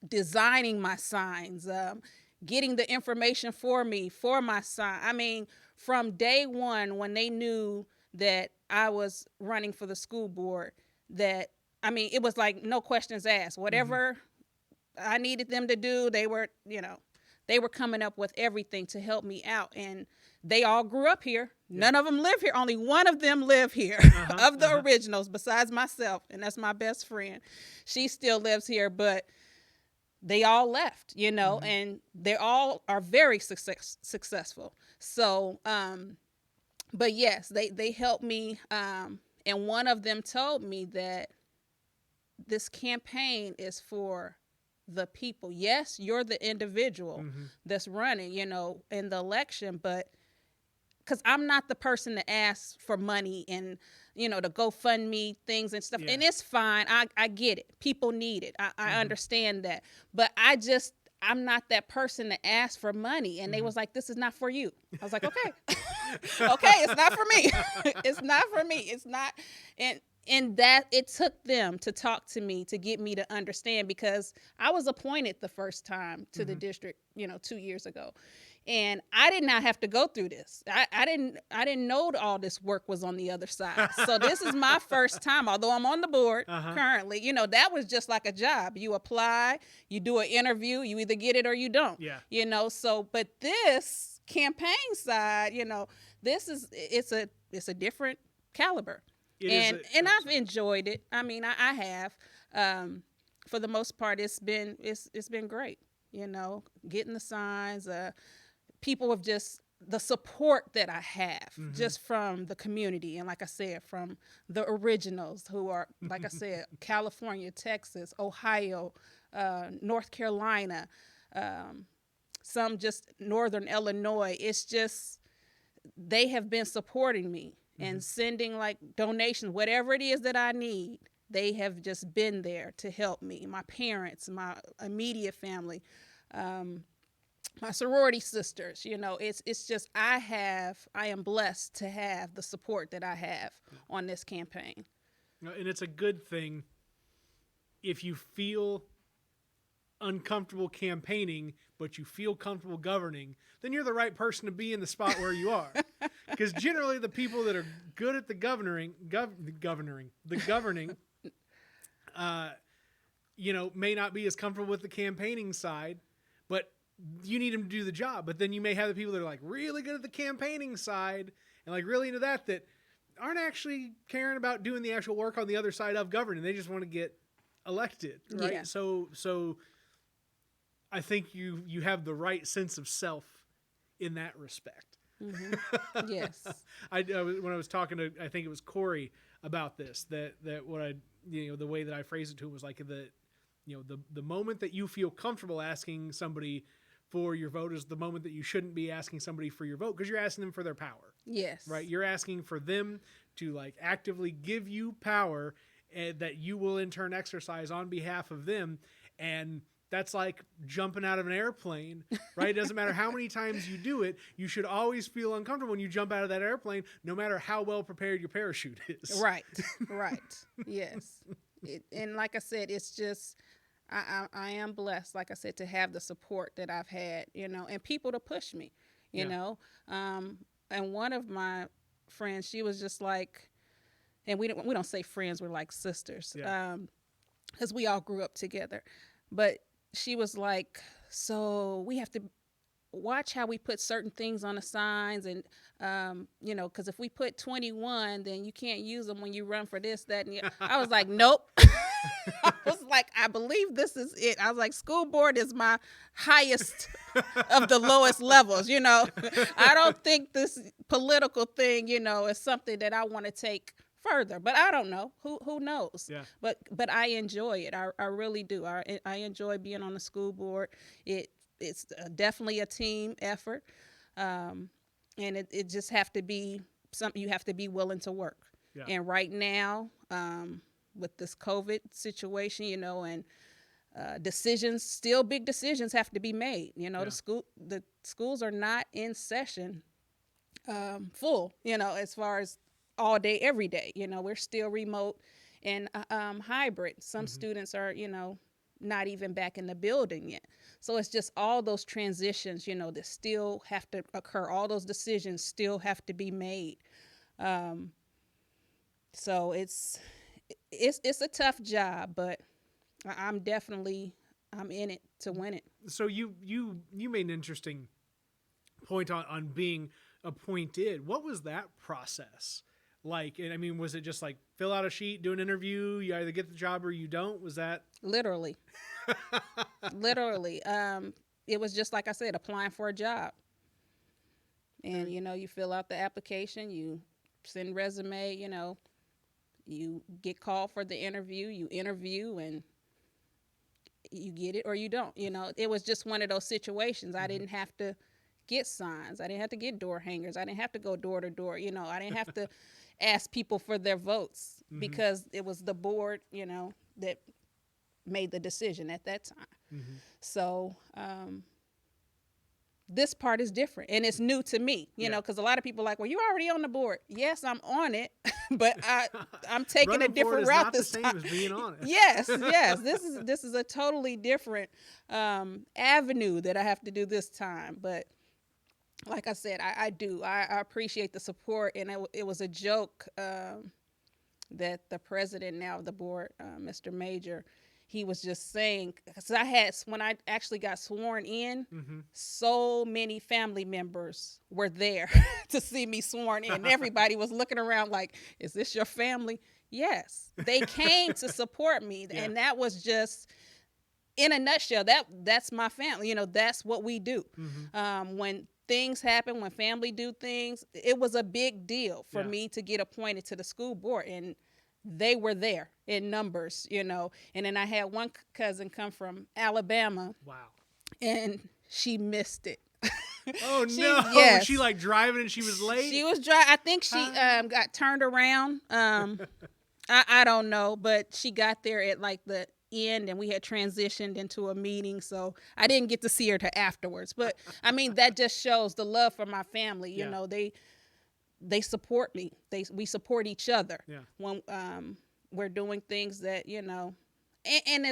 Speaker 2: designing my signs, getting the information for me for my sign. I mean, from day one, when they knew that I was running for the school board, it was like no questions asked. Whatever I needed them to do, they were coming up with everything to help me out. And they all grew up here. None of them live here. Only one of them live here of the originals, besides myself. And that's my best friend. She still lives here, but they all left, and they all are very successful. So, but yes, they helped me. And one of them told me that this campaign is for the people. Yes, you're the individual that's running, in the election, but because I'm not the person to ask for money and, to GoFundMe things and stuff. Yeah. And it's fine. I get it. People need it. I understand that. But I'm not that person to ask for money. And they was like, this is not for you. I was like, okay. Okay, it's not for me. It's not for me. It's not. And that it took them to talk to me to get me to understand, because I was appointed the first time to the district, 2 years ago. And I did not have to go through this. I didn't know all this work was on the other side. So this is my first time, although I'm on the board currently. That was just like a job. You apply, you do an interview, you either get it or you don't. Yeah. But this campaign side, it's a different caliber. And I've enjoyed it. I mean, I have. For the most part, it's been great. Getting the signs. People have just the support that I have just from the community, and like I said, from the originals who are, like I said, California, Texas, Ohio, North Carolina, some just Northern Illinois. It's just they have been supporting me and sending like donations, whatever it is that I need. They have just been there to help me. My parents, my immediate family, my sorority sisters, it's just I am blessed to have the support that I have on this campaign.
Speaker 1: And it's a good thing if you feel uncomfortable campaigning, but you feel comfortable governing, then you're the right person to be in the spot where you are. Because generally the people that are good at the governing, may not be as comfortable with the campaigning side, but you need them to do the job. But then you may have the people that are like really good at the campaigning side and like really into that aren't actually caring about doing the actual work on the other side of governing. They just want to get elected, right? Yeah. So I think you have the right sense of self in that respect.
Speaker 2: Yes.
Speaker 1: When I was talking to, I think it was Corey about this, that what the way that I phrased it to him was like the moment that you feel comfortable asking somebody for your vote is the moment that you shouldn't be asking somebody for your vote, because you're asking them for their power.
Speaker 2: Yes.
Speaker 1: Right. You're asking for them to like actively give you power that you will in turn exercise on behalf of them. And that's like jumping out of an airplane, right? It doesn't matter how many times you do it. You should always feel uncomfortable when you jump out of that airplane, no matter how well prepared your parachute is.
Speaker 2: Right. Right. Yes. And like I said, it's just, I am blessed, like I said, to have the support that I've had, and people to push me, you know. And one of my friends, she was just like, and we don't say friends, we're like sisters, because we all grew up together. But she was like, so we have to watch how we put certain things on the signs, and because if we put 21, then you can't use them when you run for this, that, and I was like, nope. I was like, I believe this is it. I was like, school board is my highest of the lowest levels. I don't think this political thing, is something that I want to take further, but I don't know. Who knows? Yeah. But I enjoy it. I really do. I enjoy being on the school board. It's definitely a team effort, and it just have to be something you have to be willing to work. Yeah. And right now, with this COVID situation, and big decisions have to be made. The schools are not in session full, as far as all day, every day. We're still remote and hybrid. Some students are, not even back in the building yet. So it's just all those transitions, that still have to occur. All those decisions still have to be made. So it's a tough job, but I'm in it to win it.
Speaker 1: So you made an interesting point on being appointed. What was that process like? And I mean, was it just like fill out a sheet, do an interview, you either get the job or you don't? Was that
Speaker 2: literally? Literally. It was just like I said, applying for a job. And you fill out the application, you send resume, you get called for the interview, you interview, and you get it or you don't. It was just one of those situations. I didn't have to get signs. I didn't have to get door hangers. I didn't have to go door to door. I didn't have to ask people for their votes because it was the board, that made the decision at that time. So this part is different, and it's new to me, because a lot of people are like, well, you're already on the board. Yes, I'm on it, but I'm taking a different route this time.
Speaker 1: Running for it is not the same as being on it.
Speaker 2: Yes. This is a totally different avenue that I have to do this time. But like I said, I do. I appreciate the support, and it was a joke that the president now of the board, Mr. Major, he was just saying, because when I actually got sworn in, so many family members were there to see me sworn in. Everybody was looking around like, is this your family? Yes, they came to support me. Yeah. And that was just, in a nutshell, that's my family. That's what we do. When things happen, when family do things, it was a big deal for me to get appointed to the school board. And they were there in numbers, and then I had one cousin come from Alabama.
Speaker 1: Wow.
Speaker 2: And she missed it.
Speaker 1: Oh, no. Yes. Was she like driving and she was late?
Speaker 2: She was driving. I think she got turned around. I don't know, but she got there at like the end and we had transitioned into a meeting. So I didn't get to see her till afterwards. But I mean, that just shows the love for my family. You know, they support me. We support each other when we're doing things that, and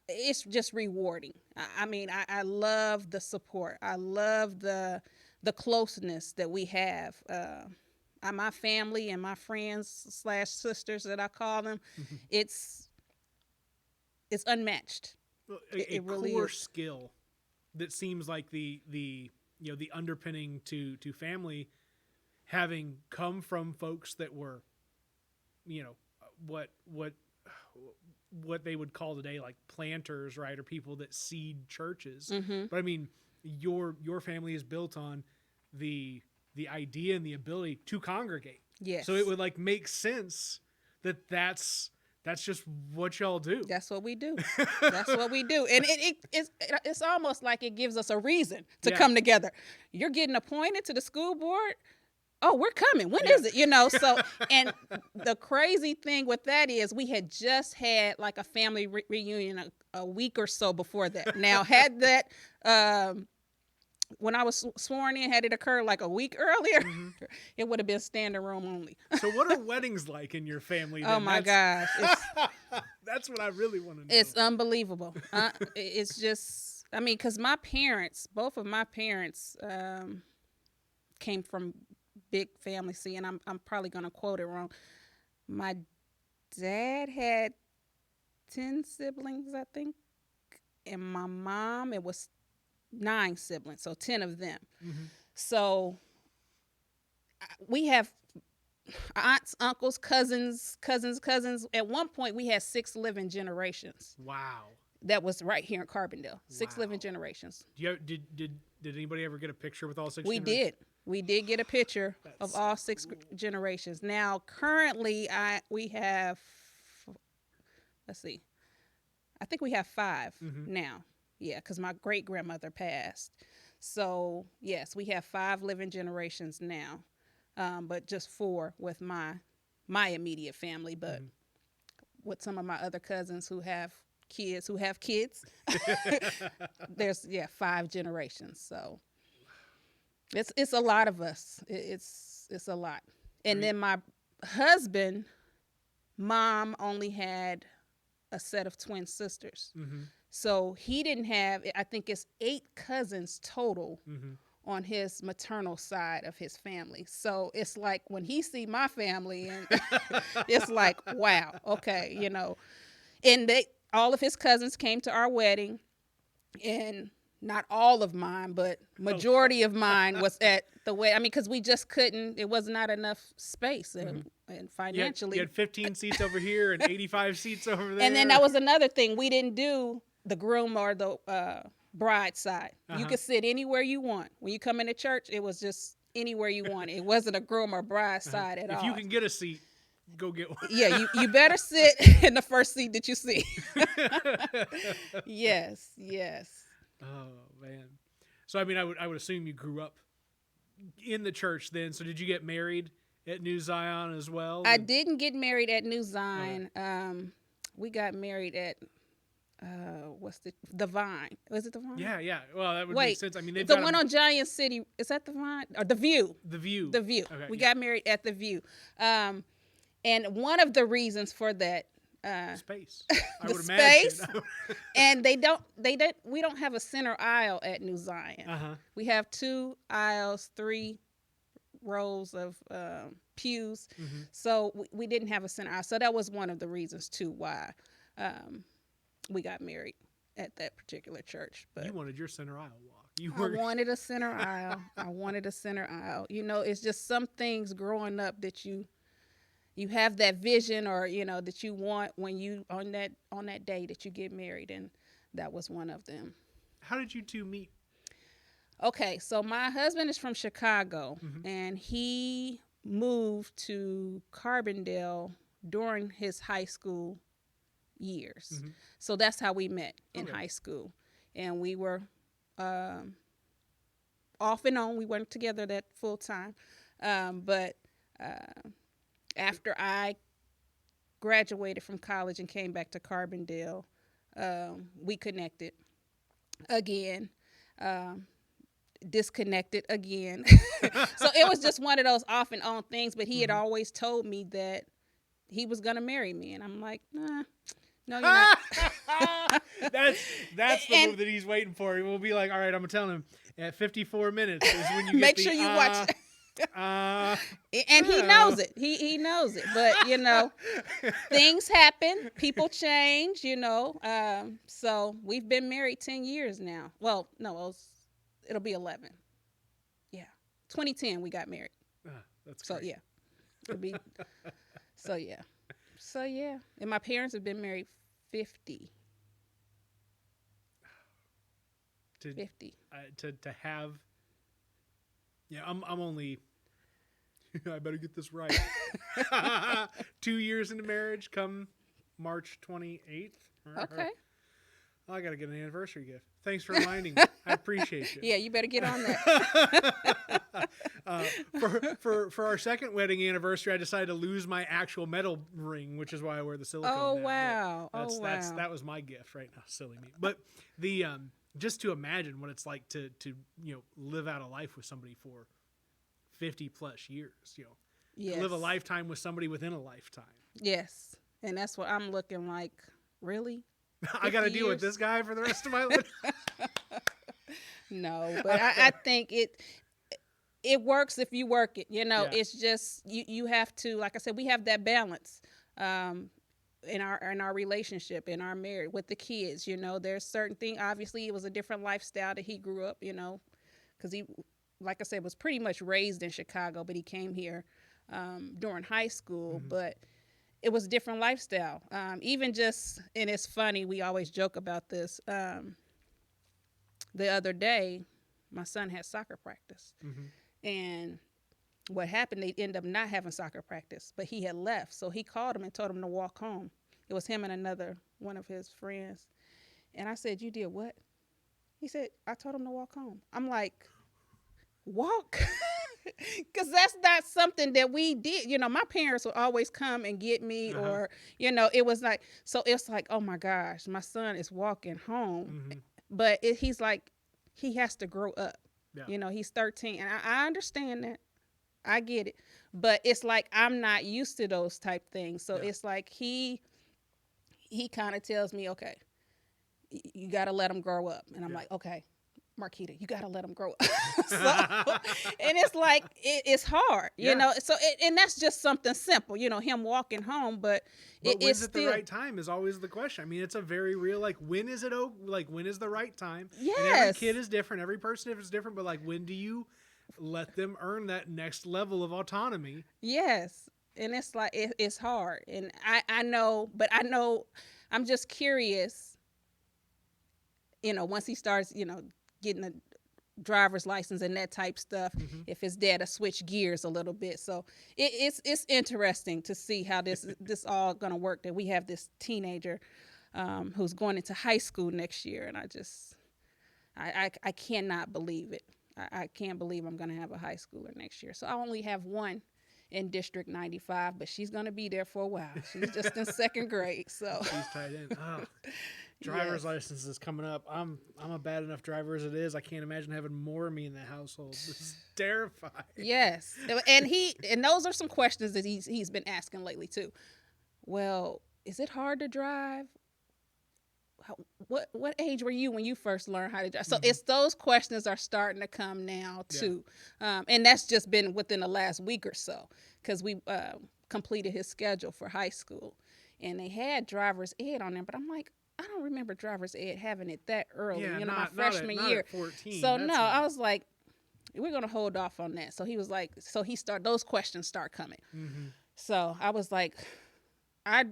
Speaker 2: it's just rewarding. I mean, I love the support. I love the closeness that we have. My family and my friends / sisters that I call them, it's unmatched.
Speaker 1: It really core is. Skill that seems like the underpinning to family, having come from folks that were, what they would call today like planters, right, or people that seed churches. But I mean, your family is built on the idea and the ability to congregate. Yes. So it would like make sense that that's That's just what y'all do.
Speaker 2: That's what we do. That's what we do. And it's almost like it gives us a reason to come together. You're getting appointed to the school board. Oh, we're coming. When is it? So, and the crazy thing with that is we had just had like a family reunion a week or so before that. Now, had that, when I was sworn in, had it occurred like a week earlier, it would have been standing room only.
Speaker 1: So what are weddings like in your family? Then?
Speaker 2: Oh my gosh.
Speaker 1: That's what I really want to know.
Speaker 2: It's unbelievable. It's just, I mean, because both of my parents came from big family. See, and I'm probably going to quote it wrong. My dad had 10 siblings, I think. And my mom, it was 9 siblings, so 10 of them. So we have aunts, uncles, cousins. At one point, we had 6 living generations.
Speaker 1: Wow.
Speaker 2: That was right here in Carbondale. 6 living generations.
Speaker 1: Did anybody ever get a picture with all 6
Speaker 2: We
Speaker 1: generations?
Speaker 2: did. We did get a picture of all 6 generations. Now, currently, we have, let's see, I think we have 5 now. Yeah, because my great-grandmother passed. So, yes, we have 5 living generations now, but just 4 with my immediate family. But with some of my other cousins who have kids, there's, 5 generations. So it's a lot of us. It's a lot. And then my husband, mom only had a set of twin sisters. So he didn't have, I think it's 8 cousins total on his maternal side of his family. So it's like when he see my family, and it's like, wow, okay, And all of his cousins came to our wedding, and not all of mine, but majority of mine was at the wedding. I mean, because we just couldn't, it was not enough space and financially.
Speaker 1: You had 15 seats over here and 85 seats over there.
Speaker 2: And then that was another thing. We didn't do the groom or the bride side. You could sit anywhere you want. When you come into church, it was just anywhere you want. It wasn't a groom or bride side at all.
Speaker 1: If you can get a seat, go get one.
Speaker 2: Yeah, you better sit in the first seat that you see. Yes.
Speaker 1: Oh man. So I mean, I would assume you grew up in the church then. So did you get married at New Zion as well?
Speaker 2: I didn't get married at New Zion. We got married at what's the Vine? Was it the Vine?
Speaker 1: Yeah. Well, that would make sense. I mean, they've
Speaker 2: the
Speaker 1: got
Speaker 2: one on Giant City. Is that the Vine or the View?
Speaker 1: The View.
Speaker 2: Okay, we got married at the View. And one of the reasons for that
Speaker 1: space. I
Speaker 2: the
Speaker 1: would
Speaker 2: space,
Speaker 1: imagine.
Speaker 2: and we don't have a center aisle at New Zion. We have 2 aisles, 3 rows of pews. So we didn't have a center aisle. So that was one of the reasons too why we got married at that particular church. But
Speaker 1: you wanted your center aisle walk.
Speaker 2: I wanted a center aisle. It's just some things growing up that you have that vision, or that you want when you on that day that you get married, and that was one of them.
Speaker 1: How did you 2 meet?
Speaker 2: Okay, so my husband is from Chicago, and he moved to Carbondale during his high school years. So that's how we met in high school, and we were off and on. We weren't together that full time, but after I graduated from college and came back to Carbondale, we connected again, disconnected again. So it was just one of those off and on things, but he had always told me that he was going to marry me. And I'm like, nah, no, you're not.
Speaker 1: That's the move that he's waiting for. He will be like, all right, I'm going to tell him at 54 minutes is when you get
Speaker 2: Make sure you watch it. And he knows it. He knows it. But things happen. People change. So we've been married 10 years now. Well, no, it'll be 11. Yeah, 2010 we got married.
Speaker 1: That's
Speaker 2: so
Speaker 1: great.
Speaker 2: yeah. It'll be. So yeah. And my parents have been married 50. 50.
Speaker 1: To have. Yeah, I'm only. I better get this right. 2 years into marriage, come March 28th.
Speaker 2: Okay.
Speaker 1: I got to get an anniversary gift. Thanks for reminding me. I appreciate you.
Speaker 2: Yeah, you better get on that.
Speaker 1: For our second wedding anniversary, I decided to lose my actual metal ring, which is why I wear the silicone.
Speaker 2: Oh,
Speaker 1: now.
Speaker 2: wow.
Speaker 1: That was my gift right now. Silly me. But the just to imagine what it's like to live out a life with somebody for 50 plus years.
Speaker 2: Yes.
Speaker 1: Live a lifetime with somebody within a lifetime.
Speaker 2: Yes, and that's what I'm looking like. Really?
Speaker 1: I got to deal with this guy for the rest of my life.
Speaker 2: No, but I think it works if you work it.
Speaker 1: Yeah.
Speaker 2: It's just you have to, like I said, we have that balance in our relationship, in our marriage, with the kids. There's certain things. Obviously, it was a different lifestyle that he grew up. Because he, like I said, was pretty much raised in Chicago, but he came here during high school.
Speaker 1: Mm-hmm.
Speaker 2: But it was a different lifestyle. Even just, and it's funny, we always joke about this. The other day, my son had soccer practice.
Speaker 1: Mm-hmm.
Speaker 2: And what happened, they ended up not having soccer practice, but he had left. So he called him and told him to walk home. It was him and another one of his friends. And I said, "You did what?" He said, "I told him to walk home." I'm like, walk? Because that's not something that we did. My parents would always come and get me, or, it was like, so it's like, oh my gosh, my son is walking home.
Speaker 1: Mm-hmm.
Speaker 2: But he's like, he has to grow up.
Speaker 1: Yeah.
Speaker 2: He's 13, and I understand that. I get it. But it's like, I'm not used to those type things. So it's like he kind of tells me, okay, you got to let him grow up. And I'm like, okay, Markida, you got to let him grow up. And it's like, it's hard, So, and that's just something simple, him walking home. But
Speaker 1: when's
Speaker 2: still
Speaker 1: the right time is always the question. I mean, it's a very real, when is it, when is the right time?
Speaker 2: Yes.
Speaker 1: And every kid is different. Every person is different. But when do you let them earn that next level of autonomy?
Speaker 2: Yes. And it's like, it's hard. And I know, I'm just curious, once he starts, getting a driver's license and that type stuff,
Speaker 1: Mm-hmm.
Speaker 2: if his dad will switch gears a little bit. So it's interesting to see how this all gonna work, that we have this teenager who's going into high school next year. And I cannot believe it. I can't believe I'm gonna have a high schooler next year. So I only have one in District 95, but she's gonna be there for a while. She's just in second grade. So
Speaker 1: she's tied in. Oh. Driver's license is coming up. I'm a bad enough driver as it is. I can't imagine having more of me in the household. This is terrifying.
Speaker 2: Yes, and those are some questions that he's been asking lately too. Well, is it hard to drive? What age were you when you first learned how to drive? So it's those questions are starting to come now too, and that's just been within the last week or so, because we completed his schedule for high school, and they had driver's ed on there, but I'm like, I don't remember driver's ed having it that early, my freshman year.
Speaker 1: At 14,
Speaker 2: so no, I was like, we're going to hold off on that. So he was like, those questions start coming.
Speaker 1: Mm-hmm.
Speaker 2: So I was like, I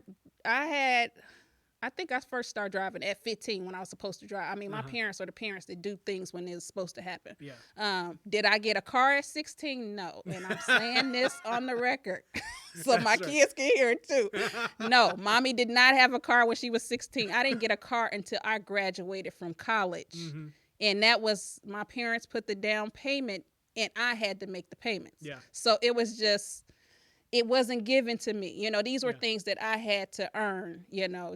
Speaker 2: think I first started driving at 15 when I was supposed to drive. I mean, my parents are the parents that do things when it's supposed to happen.
Speaker 1: Yeah.
Speaker 2: Did I get a car at 16? No. And I'm saying this on the record so my kids can hear it too. No, mommy did not have a car when she was 16. I didn't get a car until I graduated from college. Mm-hmm. And that was, my parents put the down payment and I had to make the payments.
Speaker 1: Yeah.
Speaker 2: So it was just, it wasn't given to me. These were things that I had to earn,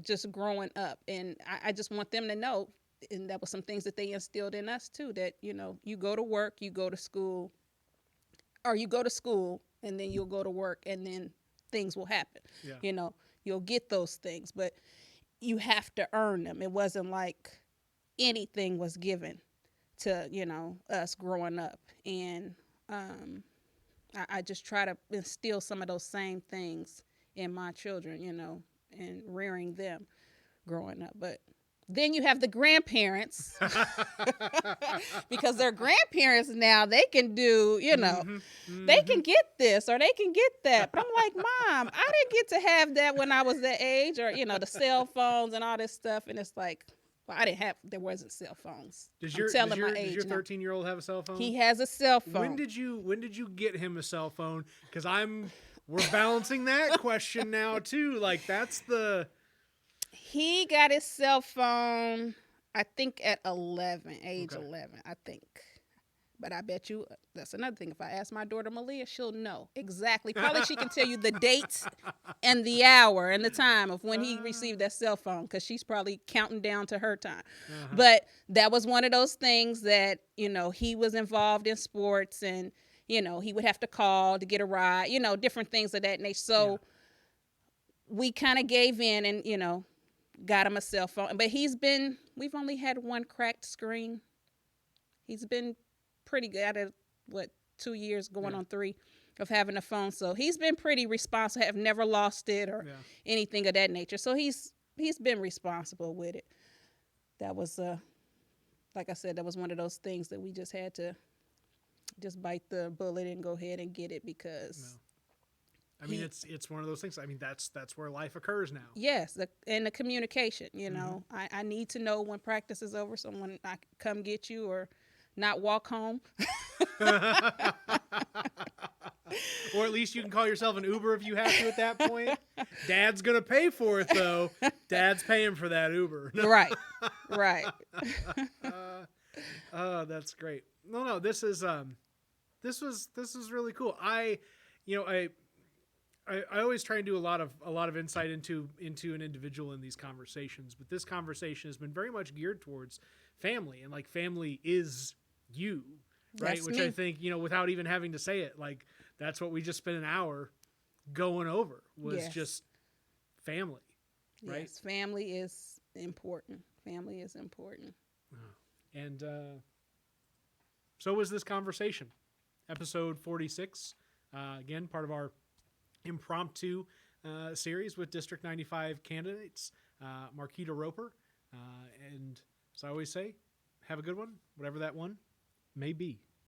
Speaker 2: just growing up. And I just want them to know, and that was some things that they instilled in us too, that, you go to work, you go to school, or you go to school and then you'll go to work and then things will happen. Yeah. You'll get those things, but you have to earn them. It wasn't like anything was given to, us growing up. And, I just try to instill some of those same things in my children, and rearing them growing up. But then you have the grandparents because they're grandparents now. They can do, they can get this or they can get that. But I'm like, Mom, I didn't get to have that when I was that age, or, the cell phones and all this stuff. And it's like, well, there wasn't cell phones.
Speaker 1: Does your 13-year-old have a cell phone?
Speaker 2: He has a cell phone.
Speaker 1: When did you get him a cell phone? Because we're balancing that question now too. Like, that's the
Speaker 2: He got his cell phone, I think, at 11, age
Speaker 1: Okay.
Speaker 2: 11, I think. But I bet you that's another thing. If I ask my daughter Malia, she'll know exactly. Probably she can tell you the dates and the hour and the time of when he received that cell phone because she's probably counting down to her time.
Speaker 1: Uh-huh.
Speaker 2: But that was one of those things that, he was involved in sports and, he would have to call to get a ride, different things of that nature. So we kind of gave in and, got him a cell phone. But we've only had one cracked screen. He's been pretty good at 2 years going on 3 of having a phone. So he's been pretty responsible, have never lost it or anything of that nature. So he's been responsible with it. That was like I said, that was one of those things that we just had to just bite the bullet and go ahead and get it because
Speaker 1: I mean, it's one of those things. I mean, that's where life occurs now.
Speaker 2: Yes, and the communication, I need to know when practice is over so when I come get you or not walk home.
Speaker 1: Or at least you can call yourself an Uber if you have to at that point. Dad's going to pay for it, though. Dad's paying for that Uber.
Speaker 2: Right.
Speaker 1: That's great. No, this was really cool. I always try and do a lot of insight into an individual in these conversations, but this conversation has been very much geared towards family, and like family is you, right?
Speaker 2: That's
Speaker 1: Which
Speaker 2: me.
Speaker 1: I think, without even having to say it, like that's what we just spent an hour going over was just family, right?
Speaker 2: Yes, family is important. Family is important.
Speaker 1: And so was this conversation. Episode 46, again, part of our impromptu series with District 95 candidates, Markida Roper. And as I always say, have a good one, whatever that one may be.